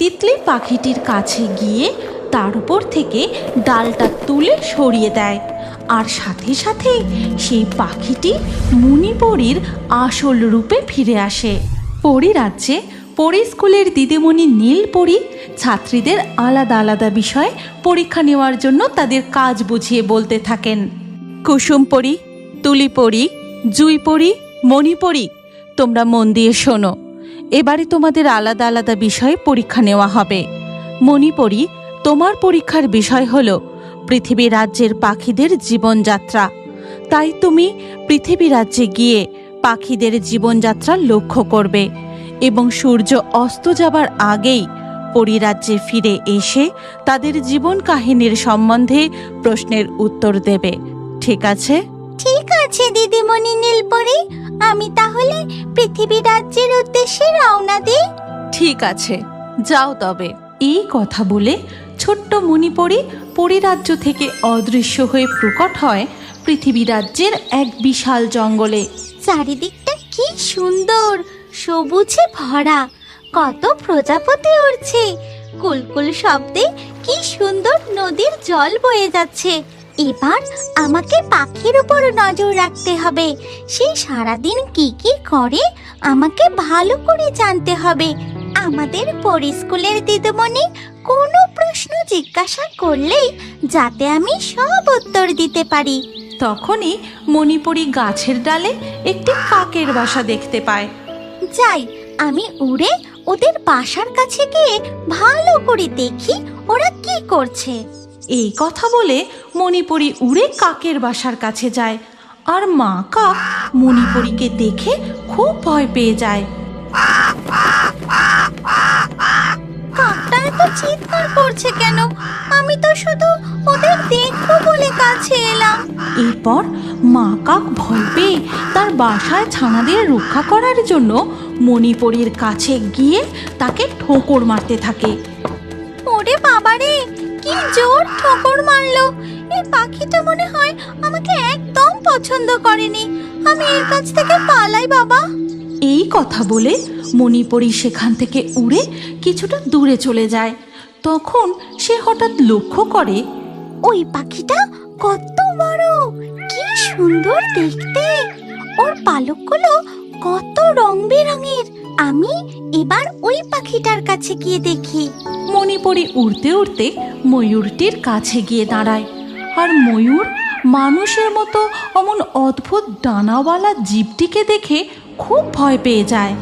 তিতলি পাখিটির কাছে গিয়ে তার উপর থেকে ডালটা তুলে সরিয়ে দেয়, আর সাথে সাথে সেই পাখিটি মুনিপরীর আসল রূপে ফিরে আসে। পরী রাজ্যে পরী স্কুলের দিদিমণি নীলপরী ছাত্রীদের আলাদা আলাদা বিষয়ে পরীক্ষা নেওয়ার জন্য তাদের কাজ বুঝিয়ে বলতে থাকেন। কুসুম পরী, তুলি পরী, জুই পরী, মণিপরী, তোমরা মন দিয়ে শোনো। এবারে তোমাদের আলাদা আলাদা বিষয়ে পরীক্ষা নেওয়া হবে। মণিপরী, তোমার পরীক্ষার বিষয় হলো পৃথিবী রাজ্যের পাখিদের জীবনযাত্রা। তাই তুমি পৃথিবী রাজ্যে গিয়ে পাখিদের জীবনযাত্রা লক্ষ্য করবে এবং সূর্য অস্ত যাবার আগেই পরীরাজ্যে ফিরে এসে তাদের জীবন কাহিনীর সম্বন্ধে প্রশ্নের উত্তর দেবে। ঠিক আছে? ঠিক আছে দিদিমণি নীলপরী, আমি তাহলে পৃথিবী রাজ্যের উদ্দেশ্যে রওনা দিই। ঠিক আছে, যাও তবে। এই কথা বলে ছোট্ট মণিপরী পরীরাজ্য থেকে অদৃশ্য হয়ে প্রকট হয় পৃথিবী রাজ্যের এক বিশাল জঙ্গলে। চারিদিকটা কি সুন্দর, সবুজে ভরা, কত প্রজাপতি উড়ছে, কুলকুল শব্দে কি সুন্দর নদীর জল বয়ে যাচ্ছে। এবার আমাকে পাখির উপর নজর রাখতে হবে। সে সারাদিন কি কি করে আমাকে ভালো করে জানতে হবে। আমাদের পরী স্কুলের দিদিমণি কোনো প্রশ্ন জিজ্ঞাসা করলেই যাতে আমি সব উত্তর দিতে পারি। তখনই মণিপরী গাছের ডালে একটি কাকের বাসা দেখতে পায়। যাই, আমি উড়ে ওদের বাসার কাছে গিয়ে ভালো করে দেখি ওরা কি করছে। এই কথা বলে মণিপরী উড়ে কাকের বাসার কাছে যায়, আর মা কাক মণিপরীকে দেখে খুব ভয় পেয়ে যায়। কাকটা এত চিৎকার করছে কেন? আমি তো শুধু ওদের দেখবো বলে কাছে এলাম। এরপর মা কাক ভয় পেয়ে তার বাসায় ছানাদের রক্ষা করার জন্য মণিপরীর কাছে গিয়ে তাকে ঠোকর মারতে থাকে। ওরে বাবারে, কি জোর ঠোকর মারলো! এই পাখিটা মনে হয় আমাকে একদম পছন্দ করেনি। আমি এর কাছ থেকে পালাই বাবা। এই কথা বলে মণিপরী সেখান থেকে উড়ে কিছুটা দূরে চলে যায়। তখন সে হঠাৎ লক্ষ্য করে ওই পাখিটা কত বড়, কি সুন্দর দেখতে! ওর পালকগুলো কত রং বেরঙের। আমি এবার ওই পাখিটার কাছে গিয়ে দেখি। মণিপরী উড়তে উড়তে ময়ূরটির কাছে গিয়ে দাঁড়ায়, আর ময়ূর মানুষের মতো অমন অদ্ভুত ডানাওয়ালা জীবটিকে দেখে খুব ভয় পেয়ে যায়।